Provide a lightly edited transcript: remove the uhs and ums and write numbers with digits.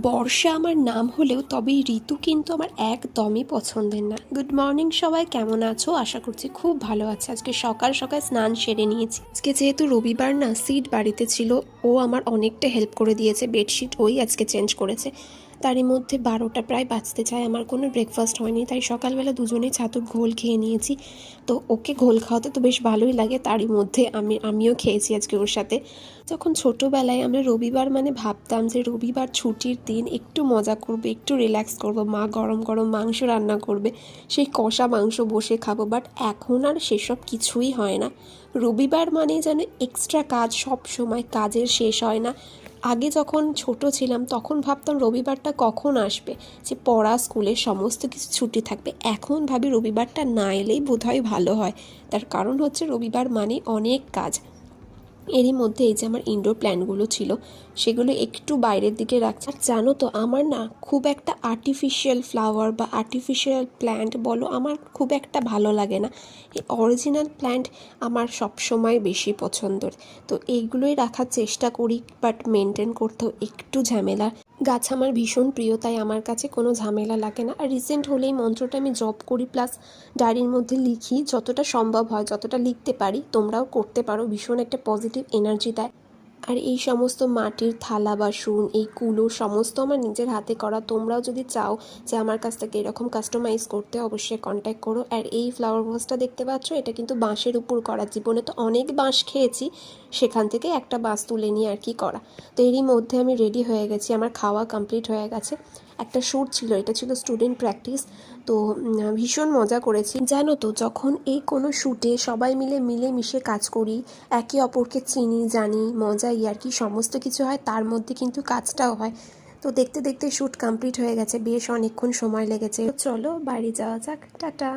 বর্ষা আমার নাম হলেও তবে এই ঋতু কিন্তু আমার একদমই পছন্দের না। গুড মর্নিং সবাই, কেমন আছো? আশা করছি খুব ভালো আছে। আজকে সকাল সকাল স্নান সেরে নিয়েছি। আজকে যেহেতু রবিবার না, সিট বাড়িতে ছিল, ও আমার অনেকটা হেল্প করে দিয়েছে। বেডশিট ওই আজকে চেঞ্জ করেছে। তারই মধ্যে 12টা প্রায় বাজতে চায়, আমার কোনো ব্রেকফাস্ট হয়নি, তাই সকালবেলা দুজনেই ছাতুর ঘোল খেয়ে নিয়েছি। তো ওকে ঘোল খাওয়াতে তো বেশ ভালোই লাগে, তারই মধ্যে আমিও খেয়েছি আজকে ওর সাথে। যখন ছোটোবেলায় আমরা রবিবার মানে ভাবতাম যে রবিবার ছুটির দিন, একটু মজা করবো, একটু রিল্যাক্স করবো, মা গরম গরম মাংস রান্না করবে, সেই কষা মাংস বসে খাবো। বাট এখন আর সেসব কিছুই হয় না। রবিবার মানে যেন এক্সট্রা কাজ, সব সময় কাজের শেষ হয় না। আগে যখন ছোট ছিলাম তখন ভাবতাম রবিবারটা কখন আসবে, যে পড়া স্কুলের সমস্ত কিছু ছুটি থাকবে। এখন ভাবি রবিবারটা না এলেই বোধহয় ভালো হয়। তার কারণ হচ্ছে রবিবার মানে অনেক কাজ। এরই মধ্যে এই যে আমার ইনডোর প্ল্যান্টগুলো ছিল, সেগুলো একটু বাইরের দিকে রাখছি। আর জানো তো, আমার না খুব একটা আর্টিফিশিয়াল ফ্লাওয়ার বা আর্টিফিশিয়াল প্ল্যান্ট বলো, আমার খুব একটা ভালো লাগে না। এই অরিজিনাল প্ল্যান্ট আমার সবসময় বেশি পছন্দের। তো এইগুলোই রাখার চেষ্টা করি, বাট মেনটেন করতেও একটু ঝামেলা। গাছ আমার ভীষণ প্রিয়, তাই আমার কাছে কোনো ঝামেলা লাগে না। আর রিসেন্ট হলেই মন্ত্রটা আমি জপ করি, প্লাস ডায়েরির মধ্যে লিখি, যতটা সম্ভব হয়, যতটা লিখতে পারি। তোমরাও করতে পারো, ভীষণ একটা পজিটিভ এনার্জি দেয়। আর এই সমস্ত মাটির থালা বাসন, এই কুলো সমস্ত আমার নিজের হাতে করা। তোমরাও যদি চাও যে আমার কাছ থেকে এরকম কাস্টমাইজ করতে, অবশ্যই কন্ট্যাক্ট করো। আর এই ফ্লাওয়ার ভাসটা দেখতে পাচ্ছ, এটা কিন্তু বাঁশের উপর করা। জীবনে তো অনেক বাঁশ খেয়েছি, সেখান থেকে একটা বাঁশ তুলে নিয়ে আর কি করা। তো এরই মধ্যে আমি রেডি হয়ে গেছি, আমার খাওয়া কমপ্লিট হয়ে গেছে। একটা শ্যুট ছিল, এটা ছিল স্টুডেন্ট প্র্যাকটিস। তো ভীষণ মজা করেছি। জানো তো, যখন এই কোনো শ্যুটে সবাই মিলেমিশে কাজ করি, একে অপরকে চিনি জানি, মজা ইয়ার্কি সমস্ত কিছু হয়, তার মধ্যে কিন্তু কাজটাও হয়। তো দেখতে দেখতে শ্যুট কমপ্লিট হয়ে গেছে, বেশ অনেকক্ষণ সময় লেগেছে। চলো বাড়ি যাওয়া যাক, টাটা।